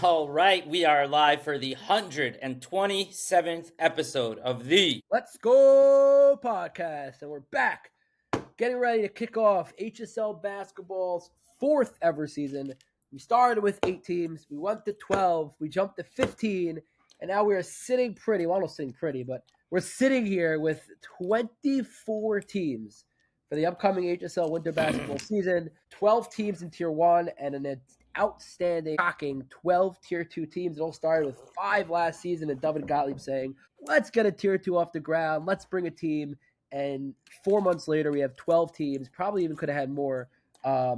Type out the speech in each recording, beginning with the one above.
All right, we are live for the 127th episode of the Let's Go podcast, and we're back, getting ready to kick off HSL basketball's fourth ever season. We started with 8 teams, we went to 12, we jumped to 15, and now we are sitting pretty. Well, not sitting pretty, but we're sitting here with 24 teams for the upcoming HSL winter basketball season. 12 teams in Tier 1 and an outstanding, shocking 12 Tier 2 teams. It all started with 5 last season, and David Gottlieb saying, let's get a Tier 2 off the ground. Let's bring a team. And 4 months later, we have 12 teams. Probably even could have had more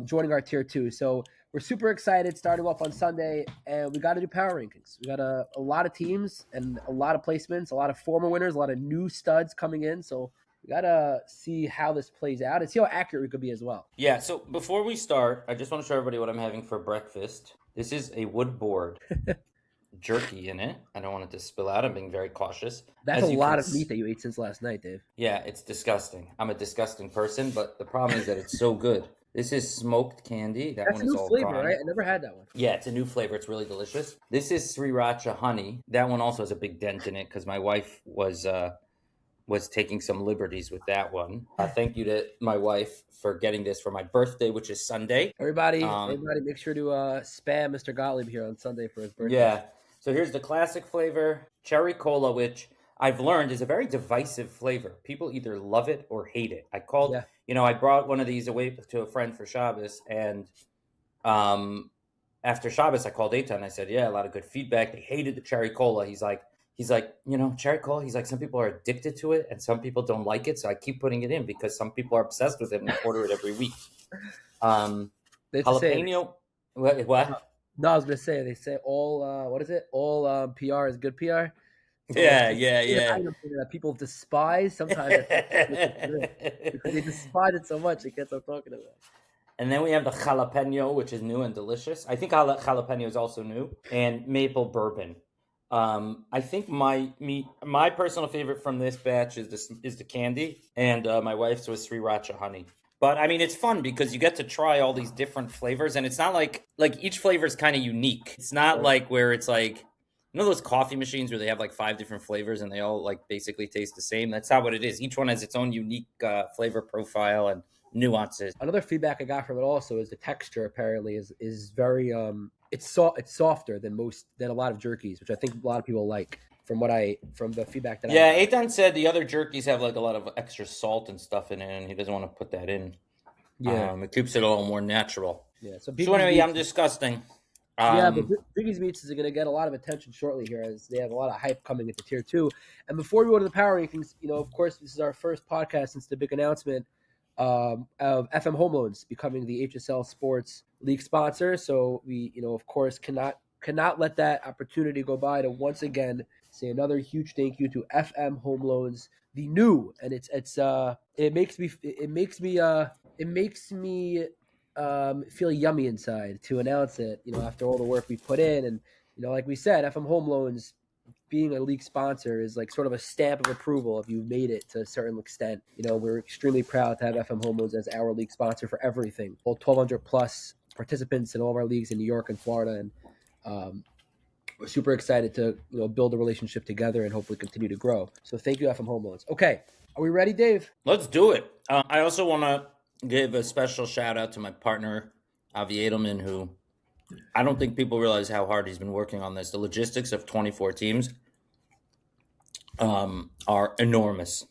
joining our Tier 2. So we're super excited starting off on Sunday, and we got to do power rankings. We got a lot of teams and a lot of placements, a lot of former winners, a lot of new studs coming in. So we got to see how this plays out and see how accurate we could be as well. Yeah, so before we start, I just want to show everybody what I'm having for breakfast. This is a wood board. Jerky in it. I don't want it to spill out. I'm being very cautious. That's a lot of meat that you ate since last night, Dave. Yeah, it's disgusting. I'm a disgusting person, but the problem is that it's so good. This is smoked candy. That's one is all flavor, gone. right? I never had that one. Yeah, it's a new flavor. It's really delicious. This is sriracha honey. That one also has a big dent in it because my wife was taking some liberties with that one. Thank you to my wife for getting this for my birthday, which is Sunday. Everybody make sure to spam Mr. Gottlieb here on Sunday for his birthday. Yeah. So here's the classic flavor, cherry cola, which I've learned is a very divisive flavor. People either love it or hate it. I brought one of these away to a friend for Shabbos, and after Shabbos, I called Eitan and I said, yeah, a lot of good feedback. They hated the cherry cola. He's like, cherry cola, he's like, some people are addicted to it and some people don't like it. So I keep putting it in because some people are obsessed with it and order it every week. Jalapeno. What? No, I was going to say, they say all, what is it? All PR is good PR. So yeah. People despise sometimes because they despise it so much, they can't stop talking about it. And then we have the jalapeno, which is new and delicious. I think jalapeno is also new, and maple bourbon. I think my personal favorite from this batch is the candy, and my wife's was sriracha honey. But I mean, it's fun because you get to try all these different flavors, and it's not like each flavor is kind of unique. It's not like where it's like, you know, those coffee machines where they have like 5 different flavors and they all like basically taste the same. That's not what it is. Each one has its own unique flavor profile and nuances. Another feedback I got from it also is the texture apparently is very it's softer than a lot of jerkies, which I think a lot of people like from the feedback that I got. Eitan said the other jerkies have like a lot of extra salt and stuff in it, and he doesn't want to put that in. Yeah, it keeps it a little more natural. Yeah. So anyway, I'm disgusting. But Biggie's Meats is going to get a lot of attention shortly here as they have a lot of hype coming into Tier 2. And before we go to the power rankings, of course, this is our first podcast since the big announcement of FM Home Loans becoming the HSL Sports League sponsor. So we, of course, cannot let that opportunity go by to once again say another huge thank you to FM Home Loans, the new, and it makes me feel yummy inside to announce it, after all the work we put in. And, like we said, FM Home Loans being a league sponsor is like sort of a stamp of approval if you've made it to a certain extent. We're extremely proud to have FM Home Loans as our league sponsor for everything. All 1,200 plus participants in all of our leagues in New York and Florida. And we're super excited to, build a relationship together and hopefully continue to grow. So thank you, FM Home Loans. Okay. Are we ready, Dave? Let's do it. I also want to give a special shout out to my partner, Avi Edelman, who I don't think people realize how hard he's been working on this. The logistics of 24 teams are enormous.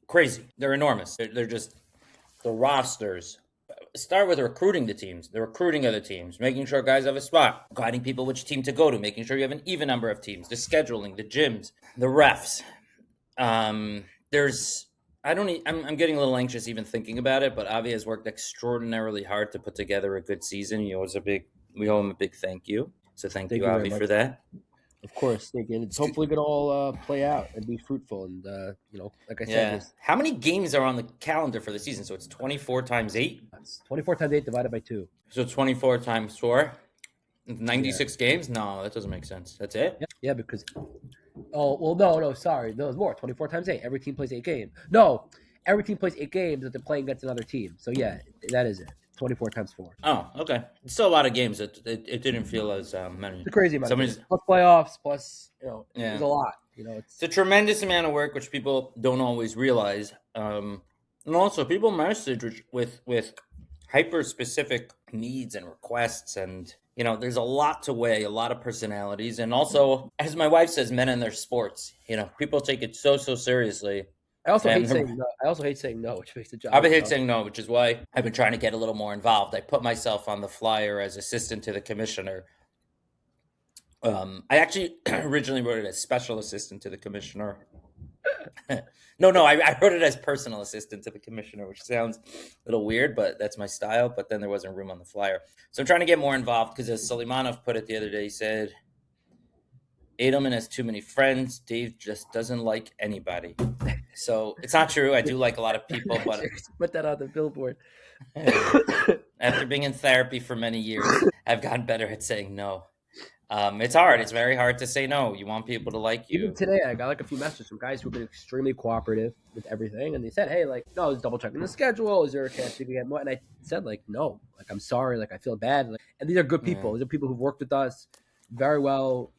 Crazy. They're enormous. They're just the rosters. Start with recruiting the teams, the recruiting of the teams, making sure guys have a spot, guiding people which team to go to, making sure you have an even number of teams, the scheduling, the gyms, the refs. I'm getting a little anxious even thinking about it, but Avi has worked extraordinarily hard to put together a good season. We owe him a big thank you. So thank you, Avi, for that. Of course, thank you. And it's hopefully going to all play out and be fruitful. And, like I said. How many games are on the calendar for the season? So it's 24 times 8? That's 24 times 8 divided by 2. So 24 times 4? 96 games? No, that doesn't make sense. That's it? Yeah, because... Oh, well, no, sorry. No, there's more. 24 times 8. Every team plays 8 games. No, every team plays 8 games, but they're playing against another team. So, yeah, that is it. 24 times 4. Oh, okay. It's still a lot of games. It didn't feel as many. It's a crazy amount of Somebody's games. Plus playoffs, plus, yeah. it's a lot. It's a tremendous amount of work, which people don't always realize. And also, people message with hyper specific needs and requests, and there's a lot to weigh, a lot of personalities, and also, as my wife says, men in their sports. People take it so seriously. I also hate And saying no. Which makes the job. I've been tough. saying no, which is why I've been trying to get a little more involved. I put myself on the flyer as assistant to the commissioner. I actually originally wrote it as special assistant to the commissioner. No, I wrote it as personal assistant to the commissioner, which sounds a little weird, but that's my style. But then there wasn't room on the flyer. So I'm trying to get more involved because, as Suleimanov put it the other day, he said, Edelman has too many friends. Dave just doesn't like anybody. So it's not true. I do like a lot of people, but put that on the billboard. After being in therapy for many years, I've gotten better at saying no. It's hard. It's very hard to say no. You want people to like you. Even today, I got a few messages from guys who've been extremely cooperative with everything, and they said, "Hey, no, I was double checking the schedule. Is there a chance we can get more?" And I said, no, I'm sorry, I feel bad. And these are good people. These are people who've worked with us very well.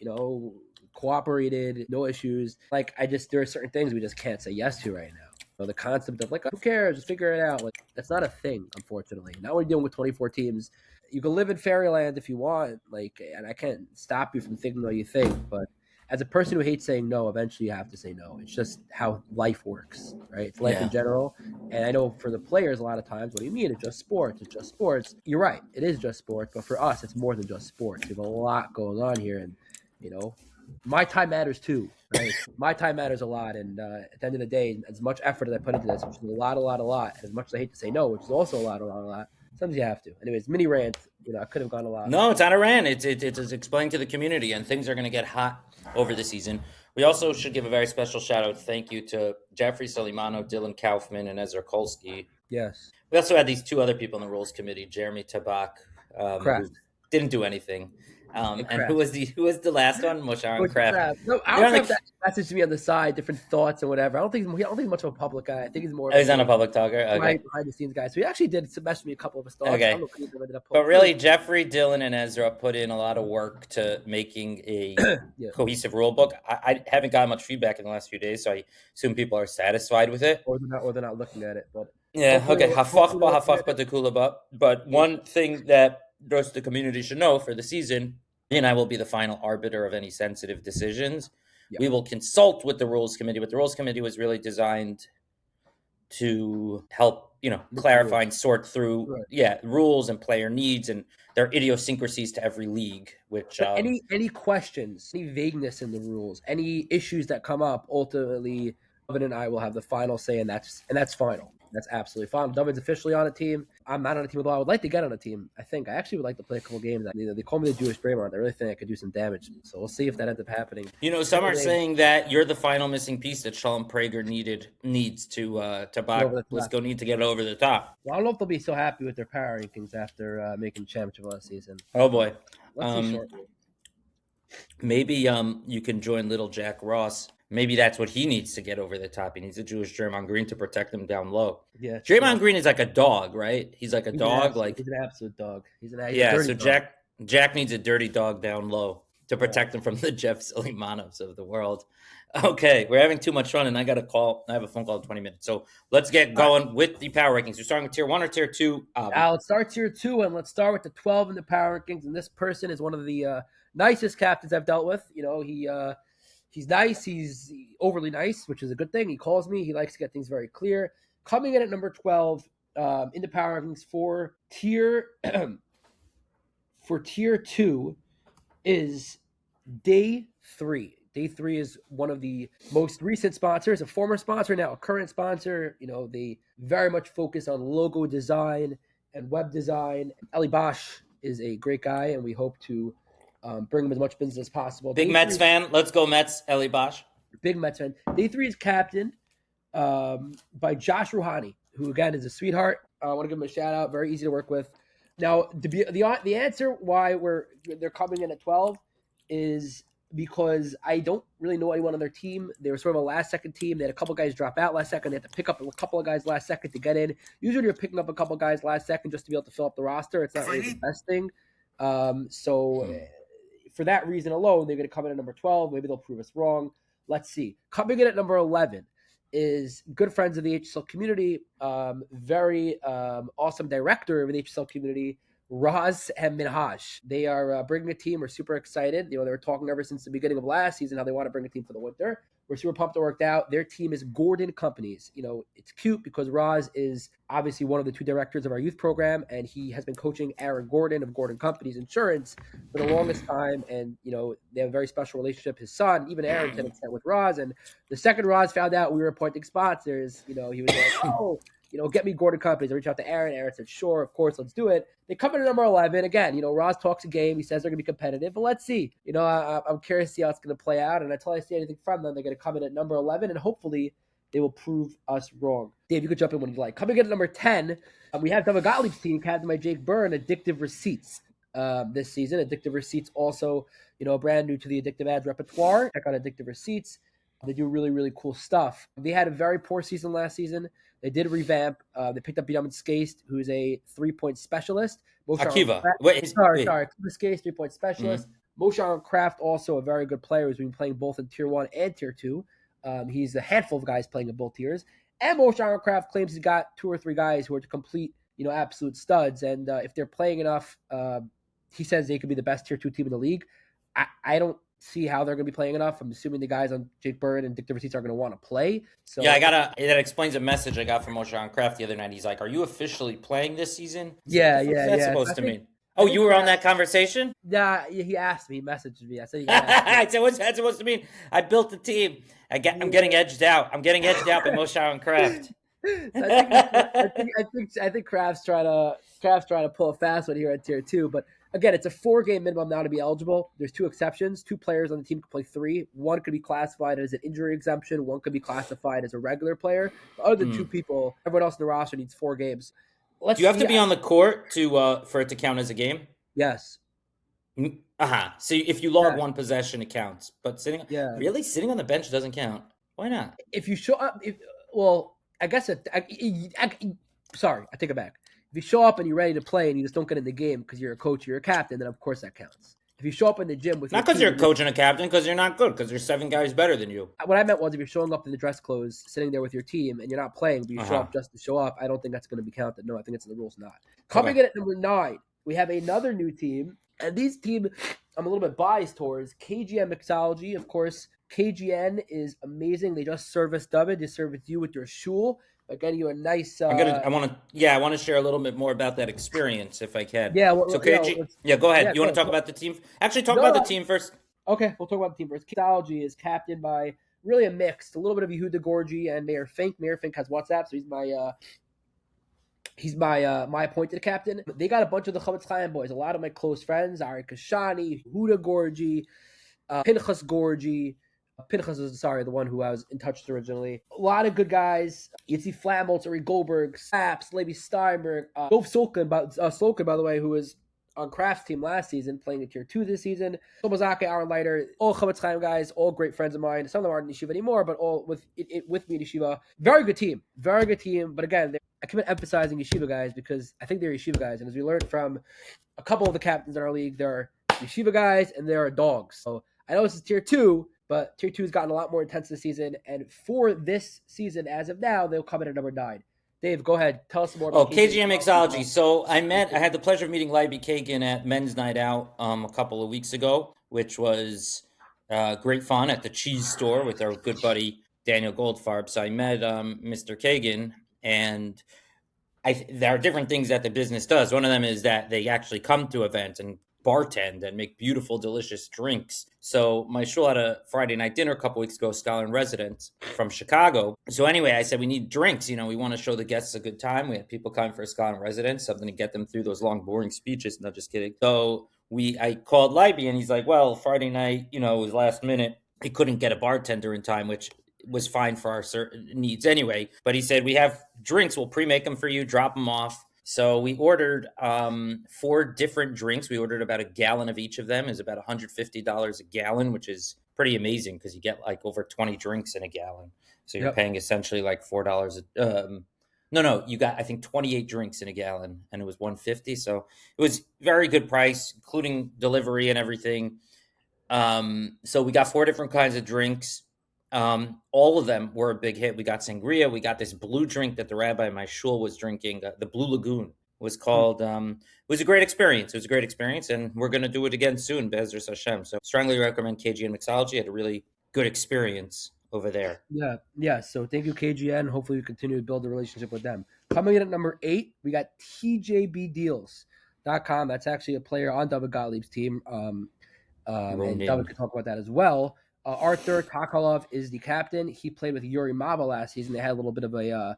Cooperated, no issues. There are certain things we just can't say yes to right now. The concept of who cares? Just figure it out. That's not a thing, unfortunately. Not when you're dealing with 24 teams. You can live in fairyland if you want, and I can't stop you from thinking what you think. But as a person who hates saying no, eventually you have to say no. It's just how life works, right? It's life in general. And I know for the players, a lot of times, what do you mean? It's just sports. It's just sports. You're right. It is just sports. But for us, it's more than just sports. We have a lot going on here. And, my time matters too, right? My time matters a lot. And at the end of the day, as much effort as I put into this, which is a lot, and as much as I hate to say no, which is also a lot, sometimes you have to. Anyways, mini rant. I could have gone a lot. No, it's not a rant. It's explained to the community, and things are going to get hot over the season. We also should give a very special shout out, thank you to Jeffrey Solimano, Dylan Kaufman, and Ezra Kolsky. Yes. We also had these two other people in the rules committee, Jeremy Tabak, who didn't do anything. And who was the last one? Mosharon Kraft. No, Kraft messaged me on the side, different thoughts and whatever. I don't think he's much of a public guy. I think he's more. He's not a public talker. Okay. Behind the scenes guy. So he actually did message me a couple of his thoughts. Okay. But really, Jeffrey, Dylan, and Ezra put in a lot of work to making a cohesive rule book. I haven't gotten much feedback in the last few days, so I assume people are satisfied with it. Or they're not looking at it. But yeah, okay. But one thing that the rest of the community should know for the season, and I will be the final arbiter of any sensitive decisions. Yep. We will consult with the rules committee, but the rules committee was really designed to help, clarify and sort through, rules and player needs and their idiosyncrasies to every league. Which any questions, any vagueness in the rules, any issues that come up, ultimately, David and I will have the final say, and that's final. That's absolutely fine. David's officially on a team. I'm not on a team, although I would like to get on a team. I actually would like to play a couple games. They call me the Jewish Draymond. I really think I could do some damage. So we'll see if that ends up happening. Some are saying that you're the final missing piece that Shalom Prager needs to need to get over the top. Well, I don't know if they'll be so happy with their power rankings after making championship last season. Oh boy. Let's see shortly. Maybe you can join little Jack Ross. Maybe that's what he needs to get over the top. He needs a Jewish Draymond Green to protect him down low. Yeah, Draymond Green is like a dog, right? He's like a dog. He's an absolute dog. He's a so dog. Jack needs a dirty dog down low to protect him from the Jeff Silimanovs of the world. Okay, we're having too much fun, and I got a call. I have a phone call in 20 minutes. So let's get going with the power rankings. We're starting with tier 1 or tier 2? Let's start tier 2, and let's start with the 12 in the power rankings. And this person is one of the nicest captains I've dealt with. He's nice. He's overly nice, which is a good thing. He calls me. He likes to get things very clear. Coming in at number 12 in the power rankings for tier 2 is Day 3. Day 3 is one of the most recent sponsors, a former sponsor, now a current sponsor. They very much focus on logo design and web design. Eli Bosch is a great guy, and we hope to bring him as much business as possible. Big Mets fan. Let's go Mets, Eli Bosch. Big Mets fan. Day 3 is captained by Josh Rouhani, who, again, is a sweetheart. I want to give him a shout-out. Very easy to work with. Now, the answer why they're coming in at 12 is because I don't really know anyone on their team. They were sort of a last-second team. They had a couple guys drop out last second. They had to pick up a couple of guys last second to get in. Usually you're picking up a couple of guys last second just to be able to fill up the roster. It's not really the best thing. For that reason alone, they're going to come in at number 12. Maybe they'll prove us wrong. Let's see. Coming in at number 11 is good friends of the HSL community, very awesome director of the HSL community, Raz and Minhaj. They are bringing a team. We're super excited. They were talking ever since the beginning of last season how they want to bring a team for the winter. We're super pumped it worked out. Their team is Gordon Companies. It's cute because Raz is obviously one of the two directors of our youth program, and he has been coaching Aaron Gordon of Gordon Companies Insurance for the longest time. And, they have a very special relationship. His son, even Aaron, to an extent with Raz. And the second Raz found out we were appointing sponsors, he was like, get me Gordon Companies. I reached out to Aaron. Aaron said, sure, of course, let's do it. They come in at number 11. Again, Roz talks a game. He says they're going to be competitive, but let's see. I'm curious to see how it's going to play out. And until I see anything from them, they're going to come in at number 11, and hopefully they will prove us wrong. Dave, you could jump in when you like. Coming in at number 10, we have Devin Gottlieb's team, captained by Jake Byrne, Addictive Receipts this season. Addictive Receipts also, brand new to the Addictive Ads repertoire. Check out Addictive Receipts. They do really, really cool stuff. They had a very poor season last season. They did revamp. They picked up Bjaman Skase, who's a 3-point specialist. Akiva. Sorry. Akiva Skase, 3-point specialist. Moshe Kraft, also a very good player, who's been playing both in Tier 1 and Tier 2. He's a handful of guys playing in both tiers. And Moshe Kraft claims he's got 2 or 3 guys who are complete, absolute studs. And if they're playing enough, he says they could be the best Tier 2 team in the league. I don't see how they're going to be playing enough. I'm assuming the guys on Jake Byrne and Addictive Receipts are going to want to play. So yeah, that explains a message I got from Moshe Kraft the other night. He's like, "Are you officially playing this season?" Yeah. What's that supposed to mean? Oh, you were on that conversation? Yeah, he asked me. He messaged me. I said, I said, what's that supposed to mean? I built the team. I'm getting edged out. I'm getting edged out by Moshe Kraft. I think Kraft's trying to pull a fast one here at Tier 2, but again, it's a 4-game minimum now to be eligible. There's 2 exceptions. 2 players on the team can play 3. One could be classified as an injury exemption. One could be classified as a regular player. But other than 2 people, everyone else in the roster needs 4 games. Do you have to be on the court for it to count as a game? Yes. So if you log one possession, it counts. But sitting on the bench doesn't count. Why not? If you show up, I guess sorry, I take it back. If you show up and you're ready to play and you just don't get in the game because you're a coach or you're a captain, then of course that counts. If you show up in the gym with not because you're a coach and a captain, because you're not good, because there's 7 guys better than you. What I meant was if you're showing up in the dress clothes, sitting there with your team, and you're not playing, but you show up just to show up, I don't think that's going to be counted. No, I think it's in the rules not. Coming in at number 9, we have another new team, and these team I'm a little bit biased towards. KGN Mixology, of course. KGN is amazing. They just serviced David. They serviced you with your shul. By getting you a nice. I want to share a little bit more about that experience if I can. Yeah. Go ahead. You want to talk about the team? Actually, talk about the team first. Okay, we'll talk about the team first. Mixology is captained by really a mix, a little bit of Yehuda Gorgi and Mayor Fink. Mayor Fink has WhatsApp, so he's my appointed captain. They got a bunch of the Chavetz Chaim boys, a lot of my close friends, Ari Kashani, Yehuda Gorgi, Pinchas Gorgi. Pinchas is, the one who I was in touch with originally. A lot of good guys. Yitzi Flamholtz, Uri Goldberg, Saps, Levi Steinberg, Dov Solkin, by the way, who was on Kraft's team last season, playing in Tier 2 this season. Tomazake, Aaron Leiter, all Chavetz Chaim guys, all great friends of mine. Some of them aren't in Yeshiva anymore, but all with me in Yeshiva. Very good team. But again, I keep emphasizing Yeshiva guys because I think they're Yeshiva guys. And as we learned from a couple of the captains in our league, there are Yeshiva guys and there are dogs. So I know this is Tier 2, but Tier 2 has gotten a lot more intense this season. And for this season, as of now, they'll come in at number 9. Dave, go ahead. Tell us more about KGM Mixology. So I had the pleasure of meeting Libby Kagan at Men's Night Out a couple of weeks ago, which was great fun at the cheese store with our good buddy Daniel Goldfarb. So I met Mr. Kagan, and there are different things that the business does. One of them is that they actually come to events and bartend and make beautiful, delicious drinks. So my shul had a Friday night dinner a couple weeks ago, Scholar in Residence from Chicago. So anyway, I said, we need drinks. We want to show the guests a good time. We had people coming for a Scholar in Residence, something to get them through those long, boring speeches. No, just kidding. So I called Libby, and he's like, well, Friday night, it was last minute. He couldn't get a bartender in time, which was fine for our needs anyway. But he said, we have drinks. We'll pre-make them for you, drop them off. So we ordered 4 different drinks. We ordered about a gallon of each of them. Is about $150 a gallon, which is pretty amazing because you get like over 20 drinks in a gallon. So you're Yep. paying essentially like $4. No, you got I think 28 drinks in a gallon, and it was 150. So it was very good price, including delivery and everything. So we got 4 different kinds of drinks. All of them were a big hit. We got sangria. We got this blue drink that the rabbi in my shul was drinking. The Blue Lagoon was Hmm. called. It was a great experience. It was a great experience, and we're going to do it again soon, Be'ezras Hashem. So strongly recommend KGN Mixology. Had a really good experience over there. Yeah. So thank you, KGN. Hopefully, we continue to build a relationship with them. Coming in at number 8, we got TJBDeals.com. That's actually a player on David Gottlieb's team. And David Ronin. could talk about that as well. Arthur Takalov is the captain. He played with Yuri Mava last season. They had a little bit of a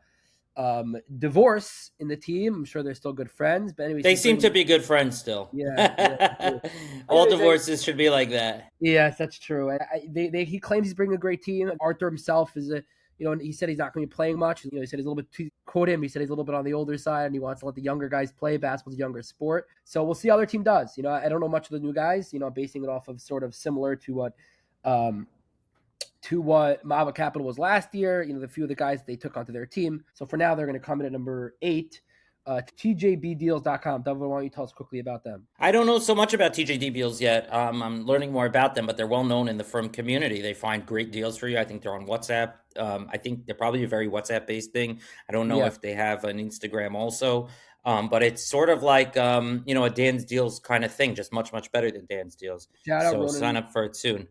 divorce in the team. I'm sure they're still good friends. But anyways, They he's seem bringing. to be good friends still. Yeah. All Anyways, divorces should be like that. yes, that's true. He claims he's bringing a great team. Arthur himself is he said he's not going to be playing much. He said he's a little bit too, quote him, he said he's a little bit on the older side and he wants to let the younger guys play. Basketball's a younger sport. So we'll see how their team does. I don't know much of the new guys, basing it off of sort of similar um, to what Mava Capital was last year, the few of the guys that they took onto their team. So for now, they're going to come in at number 8. TJBdeals.com. David, why don't you tell us quickly about them? I don't know so much about TJD deals yet. I'm learning more about them, but they're well known in the firm community. They find great deals for you. I think they're on WhatsApp. I think they're probably a very WhatsApp based thing. I don't know Yeah. if they have an Instagram also, but it's sort of like a Dan's Deals kind of thing, just much much better than Dan's Deals. Shout out So sign Ronan. up for it soon.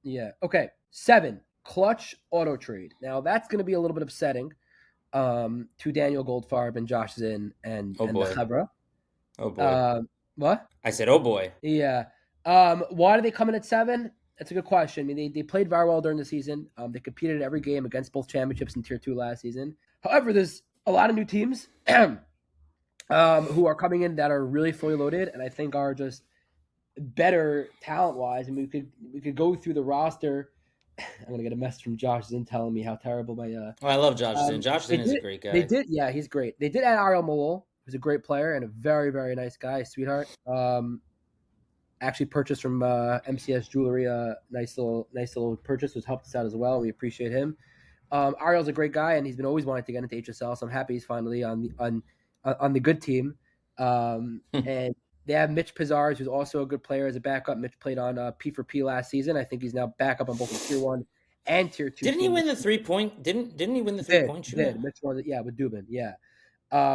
Yeah. Okay. 7, Clutch Auto Trade. Now that's going to be a little bit upsetting to Daniel Goldfarb and Josh Zinn and Oh the boy. Chevra. Oh boy. What? I said, oh boy. Yeah. Why do they come in at 7? That's a good question. I mean, they played very well during the season. They competed in every game against both championships in Tier 2 last season. However, there's a lot of new teams who are coming in that are really fully loaded and I think are just better talent-wise. I mean, we could go through the roster. I'm gonna get a message from Josh Zinn telling me how terrible my Oh, I love Josh Zinn. Josh they Zinn is a did great they guy. did yeah, he's great. They did add Ariel Malol, who's a great player and a very, very nice guy, sweetheart. Actually purchased from MCS Jewelry, nice little purchase, which helped us out as well. We appreciate him. Ariel's a great guy, and he's been always wanting to get into HSL, so I'm happy he's finally on the good team. And they have Mitch Pizarro, who's also a good player as a backup. Mitch played on P4P last season. I think he's now back up on both the Tier 1 and Tier 2 Didn't he team. win the 3-point? Didn't he win the Did, 3-point did. shootout? Mitch won it, yeah, with Dubin, yeah.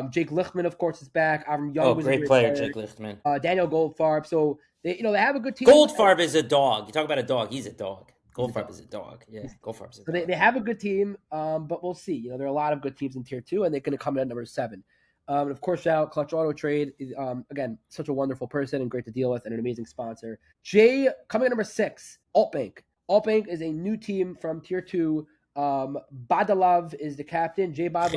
Jake Lichtman, of course, is back. Avram Young Oh, was a great great player, player. Jake Lichtman. Daniel Goldfarb. So they have a good team. Goldfarb is a dog. You talk about a dog. He's a dog. He's a Goldfarb dog. is a dog. Yeah, Goldfarb's a So dog. they have a good team, but we'll see. There are a lot of good teams in Tier 2, and they're going to come in at number 7. And of course, shout out Clutch Auto Trade. Again, such a wonderful person and great to deal with and an amazing sponsor. Jay, coming at number 6, Altbank. Altbank is a new team from Tier 2. Badalov is the captain. Jay Badalov.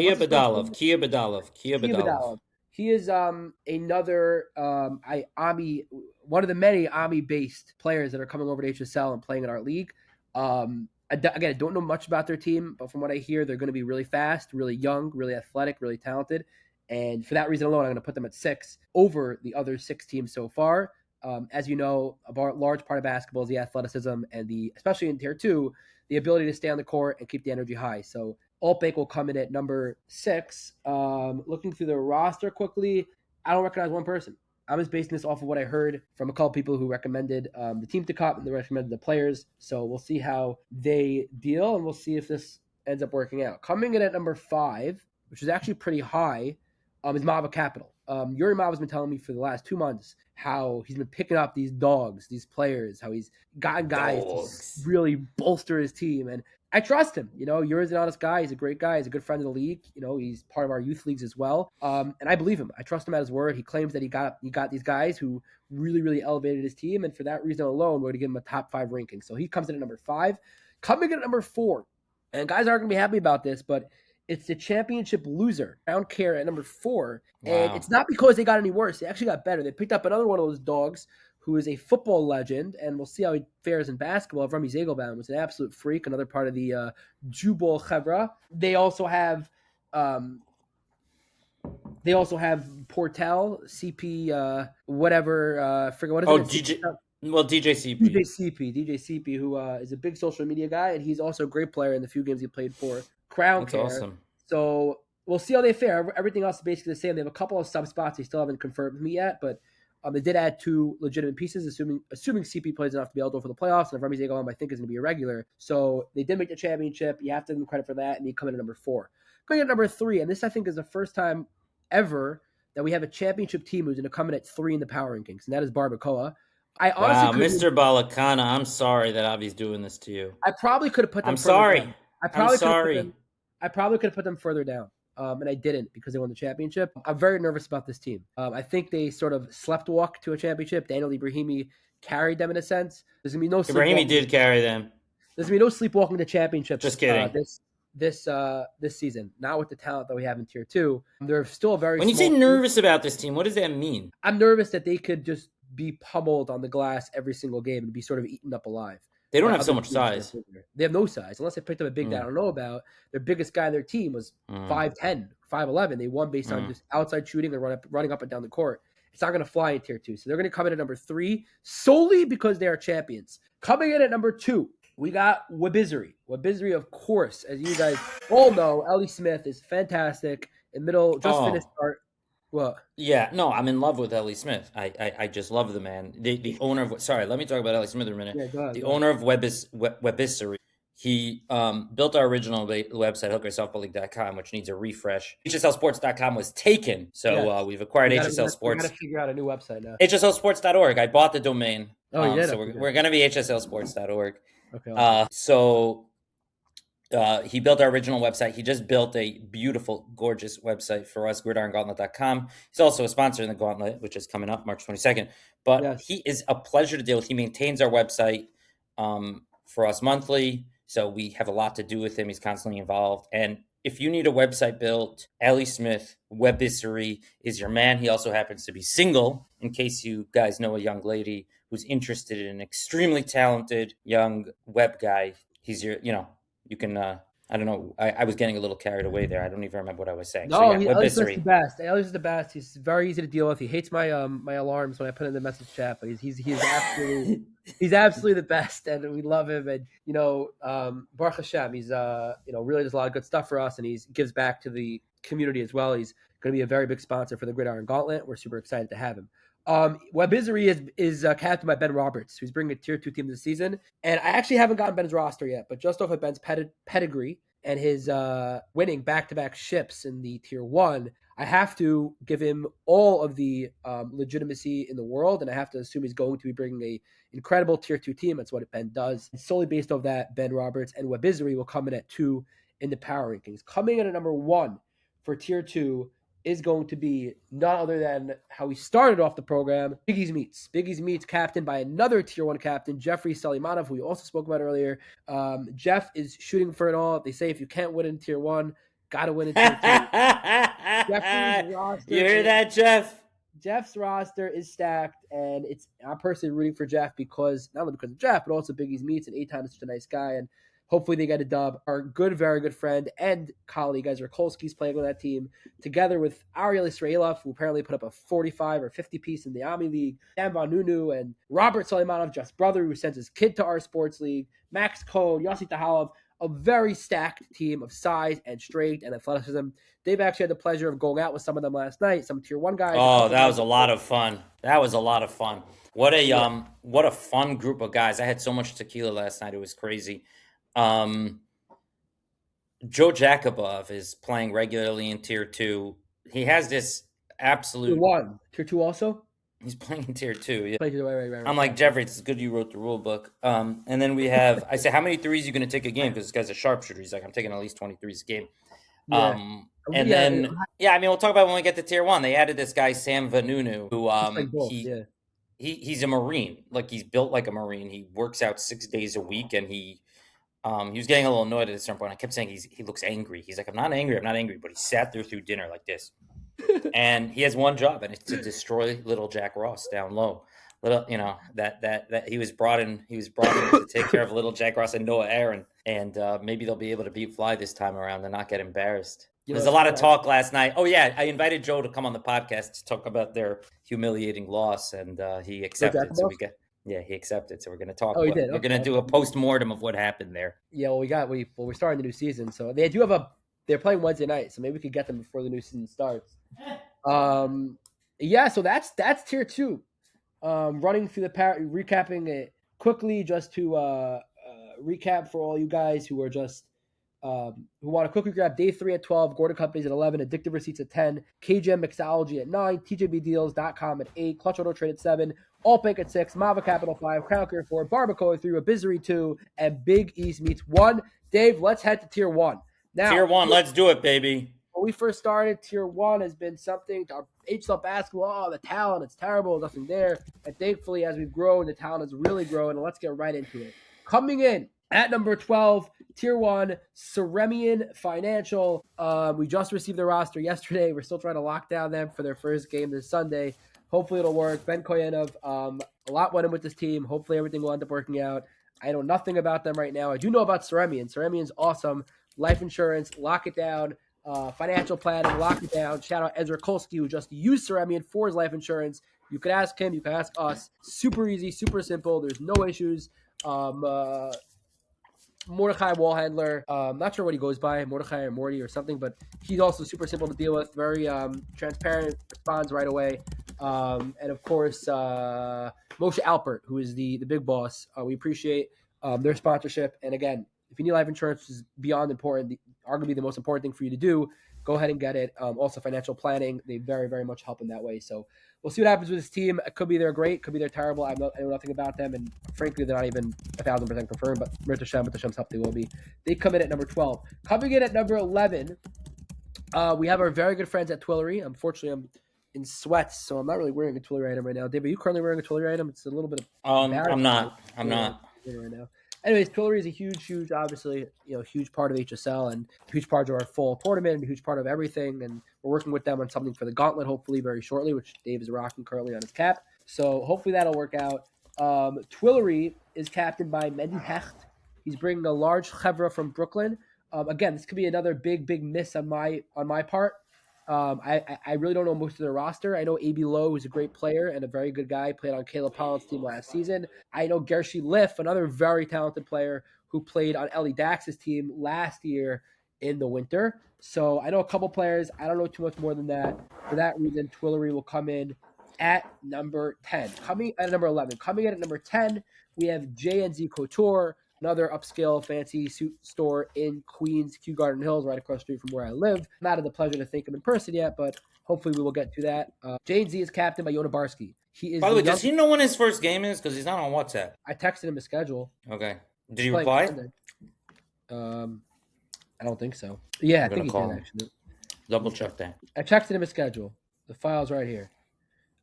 Kia Badalov. Kia Badalov. He is another one of the many Ami-based players that are coming over to HSL and playing in our league. Again, I don't know much about their team, but from what I hear, they're going to be really fast, really young, really athletic, really talented. And for that reason alone, I'm going to put them at 6 over the other 6 teams so far. As you know, a large part of basketball is the athleticism and especially in Tier 2, the ability to stay on the court and keep the energy high. So Altbank will come in at number 6. Looking through the roster quickly, I don't recognize one person. I'm just basing this off of what I heard from a couple people who recommended the team to cut and they recommended the players. So we'll see how they deal and we'll see if this ends up working out. Coming in at number 5, which is actually pretty high, is Mava Capital. Yuri Mava's been telling me for the last 2 months how he's been picking up these dogs, these players, how he's gotten guys to really bolster his team. And I trust him. Yuri's an honest guy. He's a great guy. He's a good friend of the league. He's part of our youth leagues as well. And I believe him. I trust him at his word. He claims that he got these guys who really, really elevated his team. And for that reason alone, we're going to give him a top 5 ranking. So he comes in at number 5. Coming in at number 4, and guys aren't going to be happy about this, but it's the championship loser, Crown Care, at number 4. Wow. And it's not because they got any worse. They actually got better. They picked up another one of those dogs who is a football legend, and we'll see how he fares in basketball. Rami Zagelbaum was an absolute freak, another part of the Jubal Chevra. They also have the They also have Portal, CP, whatever, forget what is Oh, it? DJ. CP, Well, DJCP. DJ CP, who is a big social media guy, and he's also a great player in the few games he played for Crown That's Care. awesome. So we'll see how they fare. Everything else is basically the same. They have a couple of sub spots they still haven't confirmed me yet, but they did add 2 legitimate pieces, assuming CP plays enough to be eligible for the playoffs, and if Remy Zagalom, I think, is going to be a regular. So they did make the championship. You have to give them credit for that, and they come in at number 4. Going at number 3, and this I think is the first time ever that we have a championship team who's going to come in at 3 in the power rankings, and that is Barbacoa. I honestly Wow, Mr. Balakana, I'm sorry that Avi's doing this to you. I probably could have put them I'm further sorry. down. I I'm probably could have put sorry. them. I probably could have put them further down, and I didn't because they won the championship. I'm very nervous about this team. I think they sort of sleptwalk to a championship. Daniel Ibrahimi carried them in a sense. There's gonna be no Ibrahimi sleepwalking. did carry them. There's gonna be no sleepwalking to championships. Just kidding. This season, not with the talent that we have in tier 2. They're still a very. When you small say team. nervous about this team, what does that mean? I'm nervous that they could just be pummeled on the glass every single game and be sort of eaten up alive. They don't by have so other much teams that are size. bigger. They have no size. Unless they picked up a big guy I don't know about. Their biggest guy on their team was 5'10", 5'11". They won based on just outside shooting and running up and down the court. It's not going to fly in tier 2. So they're going to come in at number 3 solely because they are champions. Coming in at number 2, we got Wabizri. Wabizri, of course, as you guys all know, Ellie Smith is fantastic. In middle, just finished art. What? Yeah, no, I'm in love with Ellie Smith. I just love the man. The owner of, sorry, let me talk about Ellie Smith a minute. Yeah, go ahead, The go ahead. owner of Webissery. He built our original website, hookersoftballleague.com, which needs a refresh. HSLsports.com was taken, so we've acquired HSL Sports. We got to figure out a new website now. HSLsports.org. I bought the domain. Oh, you did? So we're going to be HSLsports.org. Okay. Awesome. He built our original website. He just built a beautiful, gorgeous website for us, gridirongauntlet.com. He's also a sponsor in the Gauntlet, which is coming up March 22nd. But He is a pleasure to deal with. He maintains our website for us monthly, so we have a lot to do with him. He's constantly involved. And if you need a website built, Ellie Smith, Webissery is your man. He also happens to be single, in case you guys know a young lady who's interested in an extremely talented young web guy. He's your, you can, I don't know. I was getting a little carried away there. I don't even remember what I was saying. No, Ellie's the best. Ellie's the best. He's very easy to deal with. He hates my my alarms when I put in the message chat, but he's absolutely he's absolutely the best, and we love him. And Baruch Hashem, he's really does a lot of good stuff for us, and he gives back to the community as well. He's going to be a very big sponsor for the Gridiron Gauntlet. We're super excited to have him. Webissery is captained by Ben Roberts, who's bringing a tier 2 team this season. And I actually haven't gotten Ben's roster yet, but just off of Ben's pedigree and his winning back-to-back ships in the tier 1, I have to give him all of the legitimacy in the world, and I have to assume he's going to be bringing a incredible tier 2 team. That's what Ben does. And solely based off that, Ben Roberts and Webissery will come in at 2 in the power rankings. Coming in at number 1 for tier 2 is going to be none other than how we started off the program, Biggie's Meats. Biggie's Meats, captained by another Tier 1 captain, Jeffrey Suleimanov, who we also spoke about earlier. Jeff is shooting for it all. They say if you can't win in Tier 1, got to win in Tier 2. Jeffrey's roster. You hear that, Jeff? Jeff's roster is stacked, and I'm personally rooting for Jeff because, not only because of Jeff, but also Biggie's Meats, and Eitan is such a nice guy, and hopefully they get a dub. Our very good friend and colleague, Ezra Kolsky's playing on that team, together with Ariel Israelov, who apparently put up a 45 or 50 piece in the Ami League, Sam Von Nunu, and Robert Suleimanov, Jeff's brother, who sends his kid to our sports league, Max Code, Yossi Tahalov, a very stacked team of size and strength and athleticism. They've actually had the pleasure of going out with some of them last night, some Tier 1 guys. Oh, that was a lot of fun. What a fun group of guys. I had so much tequila last night. It was crazy. Joe Jakubov is playing regularly in Tier 2. He has this absolute... Tier 1. Tier 2 also? He's playing in Tier 2, yeah. Right. I'm like, Jeffrey, it's good you wrote the rule book. And then we have... I said, how many threes are you going to take a game? Because this guy's a sharpshooter. He's like, I'm taking at least 20 threes a game. Yeah. We'll talk about when we get to Tier 1. They added this guy, Sam Vanunu, who... He's a Marine. Like, he's built like a Marine. He works out 6 days a week, and he was getting a little annoyed at a certain point. I kept saying he looks angry. He's like, I'm not angry, but he sat there through dinner like this. And he has one job, and it's to destroy little Jack Ross down low. That he was brought in to take care of little Jack Ross and Noah Aaron. And maybe they'll be able to beat Fly this time around and not get embarrassed. There's a lot of talk last night. Oh yeah, I invited Joe to come on the podcast to talk about their humiliating loss, and he accepted. So he accepted. So we're going to talk. Oh, he did. We're going to do a post-mortem of what happened there. Yeah, well, we're starting the new season, so they do have they're playing Wednesday night, so maybe we could get them before the new season starts. Yeah, so that's tier 2. Running through recapping it quickly, just to recap for all you guys who are just who want to quickly grab day 3 at 12, Gordon Companies at 11, Addictive Receipts at 10, KGM Mixology at 9, TJBDeals.com at 8, Clutch Auto Trade at 7, All Bank at 6, Mava Capital 5, Crown Care 4, Barbacoa at 3, Abizery 2, and Big East Meats 1. Dave, let's head to tier 1. Now, tier 1, let's do it, baby. When we first started, tier 1 has been something, our HSL basketball, the talent, it's terrible, nothing there. And thankfully, as we've grown, the talent has really grown, and let's get right into it. Coming in at number 12, tier 1, Ceremian Financial. We just received the roster yesterday. We're still trying to lock down them for their first game this Sunday. Hopefully it'll work. Ben Koyenov, a lot went in with this team. Hopefully everything will end up working out. I know nothing about them right now. I do know about Ceremian. Ceremian's awesome. Life insurance, lock it down. Financial planning, lock it down. Shout out Ezra Kolsky, who just used Ceremian for his life insurance. You could ask him. You could ask us. Super easy, super simple. There's no issues. Mordecai Wallhandler, not sure what he goes by, Mordecai or Morty or something, but he's also super simple to deal with, very transparent, responds right away. And of course, Moshe Alpert, who is the big boss. We appreciate their sponsorship. And again, if you need life insurance, which is beyond important, arguably the most important thing for you to do, go ahead and get it. Also, financial planning, they very, very much help in that way. So we'll see what happens with this team. It could be they're great, could be they're terrible. I know nothing about them, and frankly, they're not even 1,000% confirmed. But Mirta Hashem's help they will be. They come in at number 12. Coming in at number 11, we have our very good friends at Twillery. Unfortunately, I'm in sweats, so I'm not really wearing a Twillery item right now. Dave, are you currently wearing a Twillery item? It's a little bit of I'm not right now. Anyways, Twillery is a huge, obviously, huge part of HSL and a huge part of our fall tournament and a huge part of everything. And we're working with them on something for the Gauntlet, hopefully very shortly, which Dave is rocking currently on his cap. So hopefully that'll work out. Twillery is captained by Mendy Hecht. He's bringing a large chevra from Brooklyn. Again, this could be another big miss on my part. I really don't know most of the roster. I know A.B. Lowe, who's a great player and a very good guy, played on Caleb Pollitt's team last season. I know Gershi Liff, another very talented player who played on Ellie Dax's team last year in the winter. So I know a couple players. I don't know too much more than that. For that reason, Twillery will come in at number 10. Coming at number 11. Coming in at number 10, we have JNZ Couture, another upscale fancy suit store in Queens, Kew Garden Hills, right across the street from where I live. Not had the pleasure to thank him in person yet, but hopefully we will get to that. JNZ is captained by Yona Barsky. He is. By the way, does he know when his first game is? Because he's not on WhatsApp. I texted him his schedule. Okay. Did he reply? I don't think so. Yeah, I think he did actually. Double check that. I texted him his schedule. The file's right here.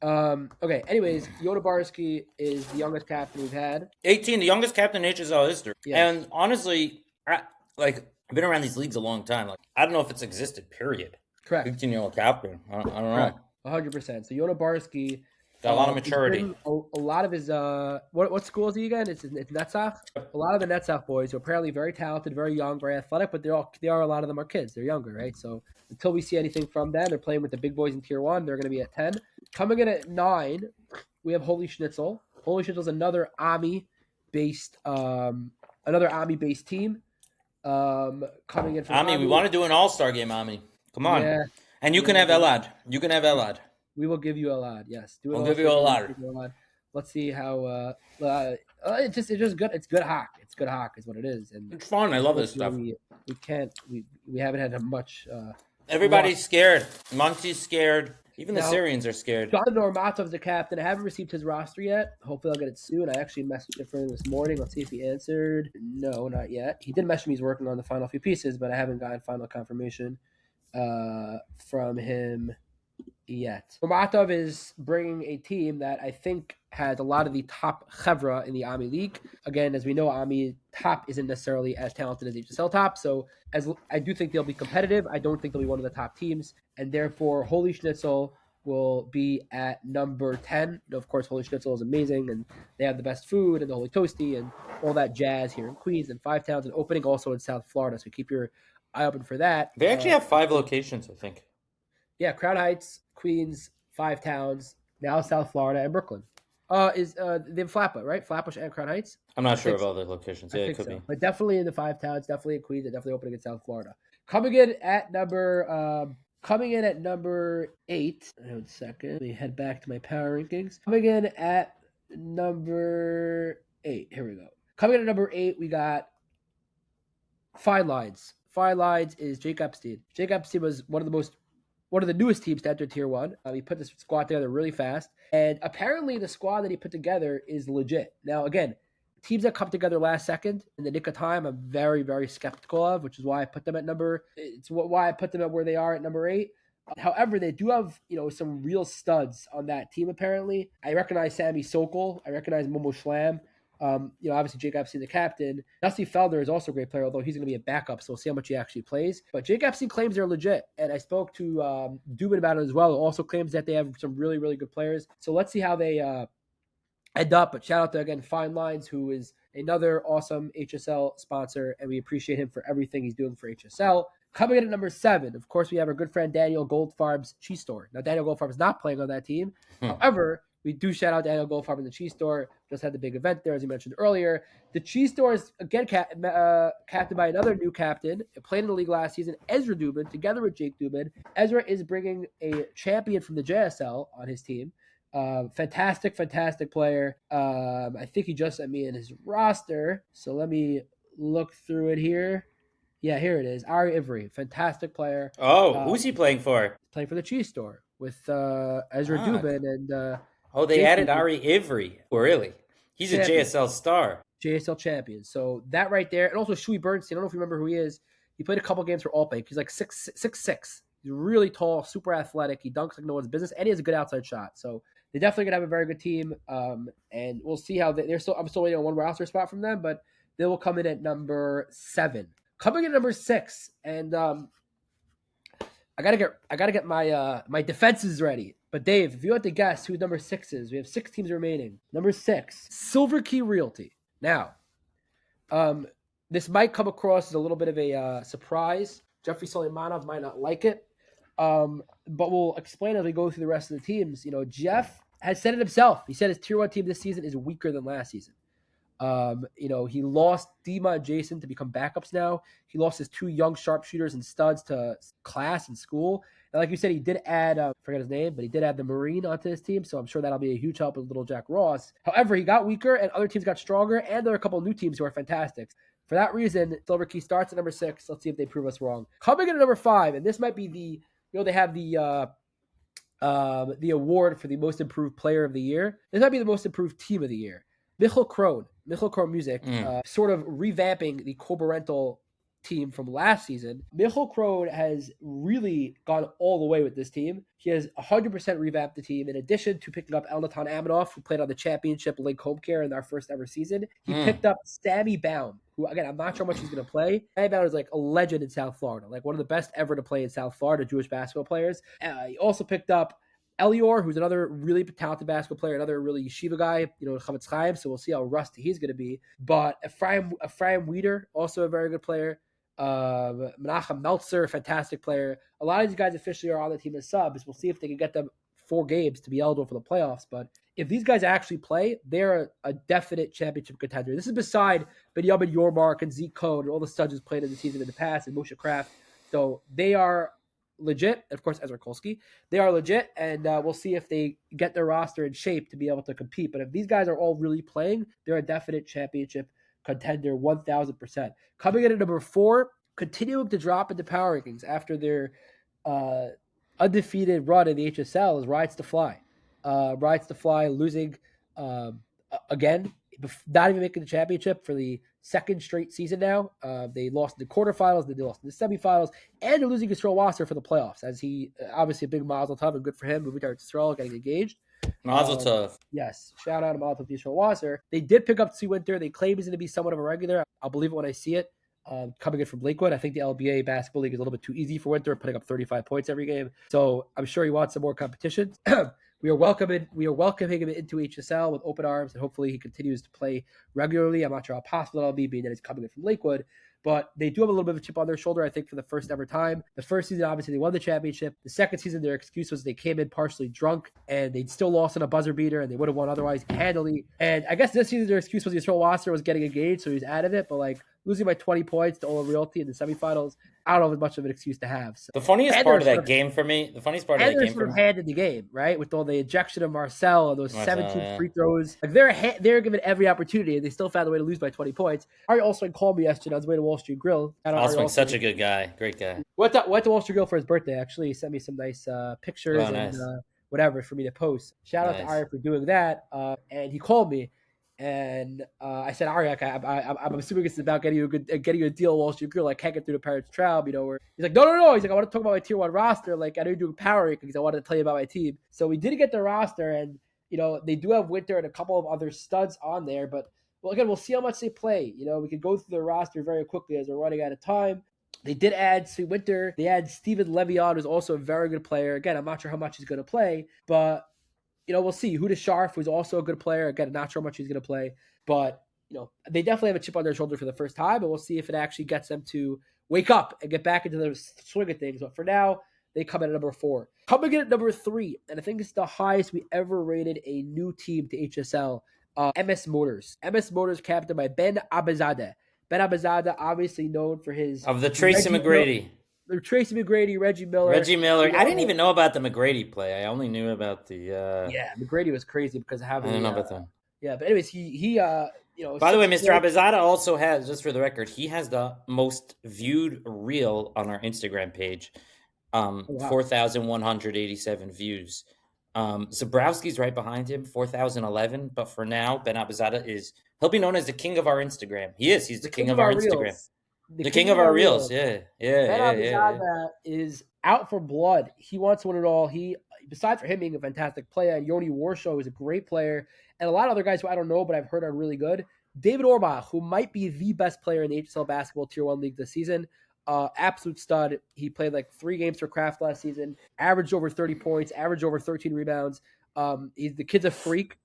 Okay, anyways, Yona Barsky is the youngest captain we've had. 18, the youngest captain in HSL history. Yes. And honestly, I've been around these leagues a long time. I don't know if it's existed, period. Correct. 18-year-old captain. I don't know. 100%. So Yona Barsky got a lot of maturity. A lot of his what school is he again? It's Netzach. A lot of the Netzach boys are apparently very talented, very young, very athletic, but they are a lot of them are kids. They're younger, right? So until we see anything from them, they're playing with the big boys in tier 1. They're going to be at 10. Coming in at 9, we have Holy Schnitzel. Holy Schnitzel is another Ami-based team. Coming in from Ami, we want to do an all-star game, Ami. Come on. Yeah. And you can have Elad. We will give you Elad, yes. We'll give you Elad. Let's see how it's just good. It's good hock. It's good hock is what it is. And it's fun. I love this stuff. We haven't had much everybody's scared. Muncie's scared. Even the Syrians are scared. John Normatov's the captain. I haven't received his roster yet. Hopefully I'll get it soon. I actually messaged him for him this morning. Let's see if he answered. No, not yet. He did message me he's working on the final few pieces, but I haven't gotten final confirmation from him yet. Normatov is bringing a team that I think has a lot of the top chevra in the Ami League. Again, as we know, Ami top isn't necessarily as talented as HSL top, so as I do think they'll be competitive. I don't think they'll be one of the top teams, and therefore Holy Schnitzel will be at number 10. Of course, Holy Schnitzel is amazing, and they have the best food and the Holy Toasty and all that jazz here in Queens and Five Towns, and opening also in South Florida. So keep your eye open for that. They actually have 5 locations, I think. Yeah, Crown Heights, Queens, Five Towns, now South Florida, and Brooklyn. They have Flatbush, right? Flatbush and Crown Heights. I'm not I sure think of so. other locations. I Yeah, it think could be. so. But definitely in the Five Towns, definitely in Queens, and definitely opening in South Florida. Coming in at number 8. One second. Let me head back to my power rankings. Coming in at number 8. Here we go. Coming in at number 8, we got Fine Lines. Fine Lines is Jake Epstein. Jake Epstein was one of the newest teams to enter Tier 1. He put this squad together really fast. And apparently the squad that he put together is legit. Now, again, teams that come together last second in the nick of time, I'm very, very skeptical of, which is why I put them why I put them at where they are at number 8. However, they do have, some real studs on that team, apparently. I recognize Sammy Sokol. I recognize Momo Schlam. Obviously Jake Epstein, the captain. Dusty Felder is also a great player, although he's going to be a backup, so we'll see how much he actually plays. But Jake Epstein claims they're legit, and I spoke to Dubin about it as well. Who also claims that they have some really, really good players. So let's see how they end up. But shout out to, again, Fine Lines, who is another awesome HSL sponsor, and we appreciate him for everything he's doing for HSL. Coming in at number 7, of course, we have our good friend Daniel Goldfarb's Cheese Store. Now, Daniel Goldfarb is not playing on that team. However, we do shout out Daniel Goldfarb in the Cheese Store. Just had the big event there, as you mentioned earlier. The Cheese Store is, again, captained by another new captain. Played in the league last season, Ezra Dubin, together with Jake Dubin. Ezra is bringing a champion from the JSL on his team. Fantastic player. I think he just sent me in his roster. So let me look through it here. Yeah, here it is. Ari Ivry, fantastic player. Oh, who's he playing for? Playing for the Cheese Store with Ezra Dubin and they Jake added Dubin. Ari Ivry. Oh, really? He's Champion. a JSL star. JSL champion. So that right there, and also Shui Bernstein. I don't know if you remember who he is. He played a couple games for Altbank. He's like 6'6". He's really tall, super athletic. He dunks like no one's business, and he has a good outside shot. So they're definitely gonna have a very good team. And we'll see how they're still. I'm still waiting on one roster spot from them, but they will come in at number 7. Coming in at number 6, and I gotta get my my defenses ready. But Dave, if you had to guess who number 6 is, we have 6 teams remaining. Number 6, Silver Key Realty. Now, this might come across as a little bit of a surprise. Jeffrey Suleimanov might not like it, but we'll explain as we go through the rest of the teams. Jeff has said it himself. He said his Tier 1 team this season is weaker than last season. He lost Dima and Jason to become backups now. He lost his 2 young sharpshooters and studs to class and school. And like you said, he did add, forget his name, but he did add the Marine onto his team. So I'm sure that'll be a huge help with little Jack Ross. However, he got weaker and other teams got stronger. And there are a couple of new teams who are fantastic. For that reason, Silver Key starts at number 6. Let's see if they prove us wrong. Coming in at number 5, and this might be they have the award for the most improved player of the year. This might be the most improved team of the year. Michal Krohn Music, sort of revamping the Kobarental team from last season. Michal Krohn has really gone all the way with this team. He has 100% revamped the team. In addition to picking up Elnatan Aminoff, who played on the championship Link Home Care in our first ever season, he picked up Sammy Baum, who, again, I'm not sure how much he's going to play. Sammy Baum is like a legend in South Florida, like one of the best ever to play in South Florida, Jewish basketball players. He also picked up Elior, who's another really talented basketball player, another really yeshiva guy, Chavetz Chaim, so we'll see how rusty he's going to be. But Ephraim Weeder, also a very good player. Menachem Meltzer, fantastic player. A lot of these guys officially are on the team as subs. We'll see if they can get them 4 games to be eligible for the playoffs. But if these guys actually play, they're a definite championship contender. This is beside Benjamin Yormark and Zeke Cohn and all the studs who's played in the season in the past, and Moshe Kraft. So they are legit. Of course, Ezra Kolsky. They are legit, and we'll see if they get their roster in shape to be able to compete. But if these guys are all really playing, they're a definite championship contender, 1,000%. Coming in at number 4, continuing to drop into power rankings after their undefeated run in the HSL is Rides to Fly. Rides to Fly losing again, not even making the championship for the 2nd straight season now. They lost in the quarterfinals, then they lost in the semifinals, and they're losing Yisrael Wasser for the playoffs, as he, obviously a big mazel tov and good for him, moving to Yisrael, getting engaged. Mazel tov. Yes, shout out to Mazel tov to Yisrael Wasser. They did pick up Tzvi Winter. They claim he's going to be somewhat of a regular. I'll believe it when I see it. Coming in from Lakewood, I think the LBA basketball league is a little bit too easy for Winter, putting up 35 points every game. So I'm sure he wants some more competition. We are welcoming him into HSL with open arms, and hopefully he continues to play regularly. I'm not sure how possible that'll be, being that he's coming in from Lakewood. but they do have a little bit of a chip on their shoulder, I think, for the first ever time. The first season, obviously, they won the championship. The second season, their excuse was they came in partially drunk, and they still lost on a buzzer beater, and they would have won otherwise handily. And I guess this season, their excuse was Yisrael Wasser was getting engaged, so he's out of it. But like losing by 20 points to Ola Realty in the semifinals, I don't know if it's much of an excuse to have. So. The funniest part of that game for me, handed the game, right? With all the ejection of Marcel and those 17 free throws. Like they're given every opportunity, and they still found a way to lose by 20 points. Ari Olswing called me yesterday on his way to Wall Street Grill. Olswing's such a good guy. Great guy. Went to Wall Street Grill for his birthday, actually. He sent me some nice pictures and whatever for me to post. Shout out to Ari for doing that. And he called me. And I said, Ari, I'm assuming it's about getting you a deal at Wall Street Grill. I can't get through the Pirates Trail, where he's like, no. He's like, I want to talk about my tier 1 roster. Like, I know you're doing power because I wanted to tell you about my team. So we did get the roster, and they do have Winter and a couple of other studs on there. But again, we'll see how much they play. We can go through the roster very quickly as we're running out of time. They did add Sweet Winter. They add Steven Le'Veon, who's also a very good player. Again, I'm not sure how much he's going to play, but we'll see. Huda Sharf, who's also a good player. Again, not sure how much he's going to play. But, they definitely have a chip on their shoulder for the first time. And we'll see if it actually gets them to wake up and get back into the swing of things. But for now, they come in at number 4. Coming in at number 3, and I think it's the highest we ever rated a new team to HSL, MS Motors. MS Motors captained by Ben Abizadeh. Ben Abizadeh, obviously known for his... Of the Tracy McGrady. Tracy McGrady, Reggie Miller. I didn't even know about the McGrady play. I only knew about the... Yeah, McGrady was crazy because of having... I don't know about that. Yeah, but anyways, he By the way, Mr. Abizadeh also has, just for the record, he has the most viewed reel on our Instagram page. 4,187 views. Zabrowski's right behind him, 4,011. But for now, Ben Abizadeh he'll be known as the king of our Instagram. He is. He's the king of our Instagram. The king of our reels. Yeah. Ben Abizadeh is out for blood. He wants to win it all. Besides for him being a fantastic player, Yoni Warshaw is a great player. And a lot of other guys who I don't know, but I've heard are really good. David Orbach, who might be the best player in the HSL Basketball Tier 1 League this season. Absolute stud. He played like 3 games for Kraft last season, averaged over 30 points, averaged over 13 rebounds. The kid's a freak.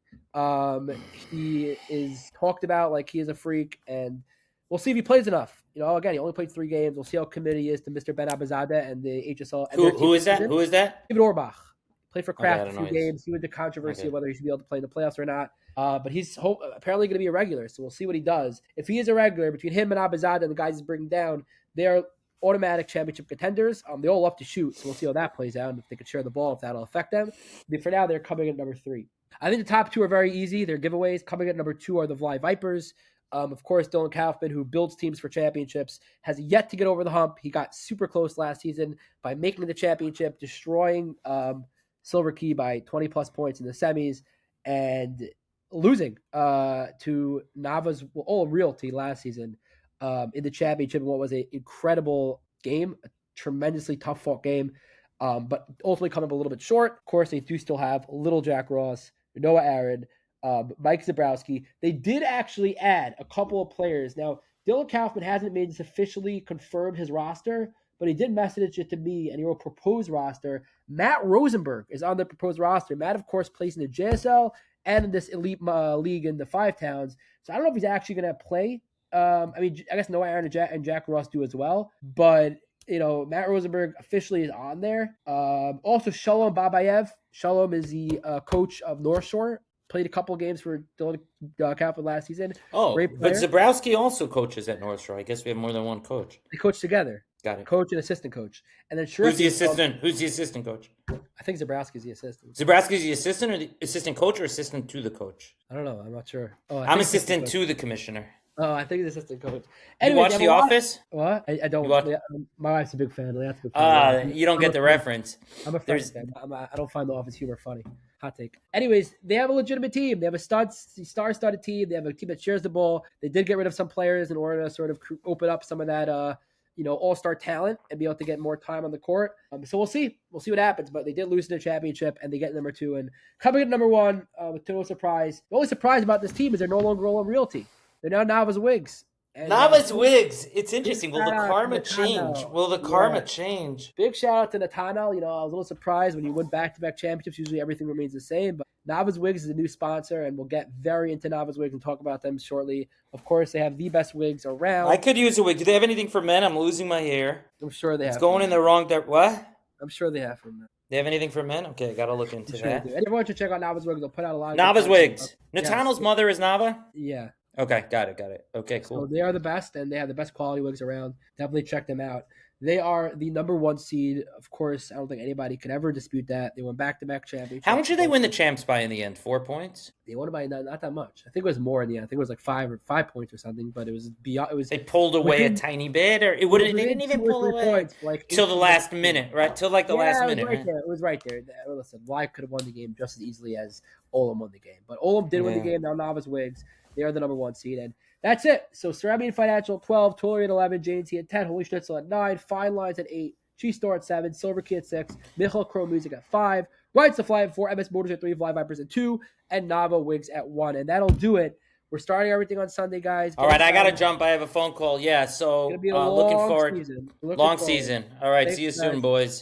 He is talked about like he is a freak, and we'll see if he plays enough. Again, he only played 3 games. We'll see how committed he is to Mr. Ben Abizadeh and the HSL. Who is that? Who is that? David Orbach. Played for Kraft a few games. He went to controversy of whether he should be able to play in the playoffs or not. But he's apparently going to be a regular, so we'll see what he does. If he is a regular, between him and Abizadeh and the guys he's bringing down, they are automatic championship contenders. They all love to shoot, so we'll see how that plays out and if they can share the ball, if that'll affect them. But for now, they're coming at number 3. I think the top 2 are very easy. They're giveaways. Coming at number 2 are the Vly Vipers. Of course, Dylan Kaufman, who builds teams for championships, has yet to get over the hump. He got super close last season by making the championship, destroying Silver Key by 20-plus points in the semis, and losing to Nava's Realty last season in the championship in what was an incredible game, a tremendously tough-fought game, but ultimately coming up a little bit short. Of course, they do still have Little Jack Ross, Noah Aaron, Mike Zabrowski. They did actually add a couple of players. Now, Dylan Kaufman hasn't made this officially confirmed his roster, but he did message it to me, and he wrote proposed roster. Matt Rosenberg is on the proposed roster. Matt, of course, plays in the JSL and in this elite league in the 5 towns. So I don't know if he's actually going to play. I guess Noah Aaron and Jack Ross do as well. But, Matt Rosenberg officially is on there. Also, Shalom Babayev. Shalom is the coach of North Shore. Played a couple games for Dylan Kaufman last season. Oh, but Zabrowski also coaches at North Shore. I guess we have more than one coach. They coach together. Got it. Coach and assistant coach. And then Who's the assistant? Who's the assistant coach? I think Zabrowski's the assistant. Zabrowski's the assistant or the assistant coach or assistant to the coach? I don't know. I'm not sure. Oh, I'm assistant to the commissioner. Oh, I think he's assistant coach. Anyway, you watch The Office? What? I don't. My wife's a big fan. You don't get the reference. I'm a fan. I don't find The Office humor funny. Hot take. Anyways, they have a legitimate team. They have a star-studded team. They have a team that shares the ball. They did get rid of some players in order to sort of open up some of that, all-star talent and be able to get more time on the court. So we'll see. We'll see what happens. But they did lose in the championship, and they get number 2. And coming at number 1, with no surprise. The only surprise about this team is they're no longer all on Realty. They're now Nava's Wigs. Nava's Wigs. It's interesting. Will the karma change? Big shout out to Nathaniel. I was a little surprised when you win back-to-back championships. Usually everything remains the same. But Nava's Wigs is a new sponsor, and we'll get very into Nava's Wigs and talk about them shortly. Of course, they have the best wigs around. I could use a wig. Do they have anything for men? I'm losing my hair. I'm sure they have. It's going in the wrong direction. What? I'm sure they have for men. They have anything for men? Okay, gotta look into that. And everyone should check out Nava's Wigs. They'll put out a lot of Nava's Wigs. Yes. Nathaniel's mother is Nava? Yeah. Okay, got it. Okay, cool. So they are the best, and they have the best quality wigs around. Definitely check them out. They are the number 1 seed. Of course, I don't think anybody could ever dispute that. They won back-to-back championships. How much did they win the champs by in the end? 4 points? They won by not that much. I think it was more in the end. I think it was like 5 points or something. But it was beyond. It was. They pulled away a tiny bit, or it wouldn't. They didn't even pull away points, like till the last minute, right? Till like the last minute. Right there. It was right there. Listen, Y could have won the game just as easily as Olam won the game, but Olam did win the game. Now Nava's Wigs, they are the number 1 seed, and that's it. So Ceramian Financial at 12, Tulare at 11, JNT at 10, Holy Schnitzel at 9, Fine Lines at 8, Cheese Store at 7, Silver Key at 6, Michel Crow Music at 5, Rights to Fly at 4, MS Motors at 3, Fly Vipers at 2, and Nava Wigs at 1. And that'll do it. We're starting everything on Sunday, guys. All right, I got to jump. I have a phone call. Yeah, so looking forward. Long season. All right, see you soon, boys.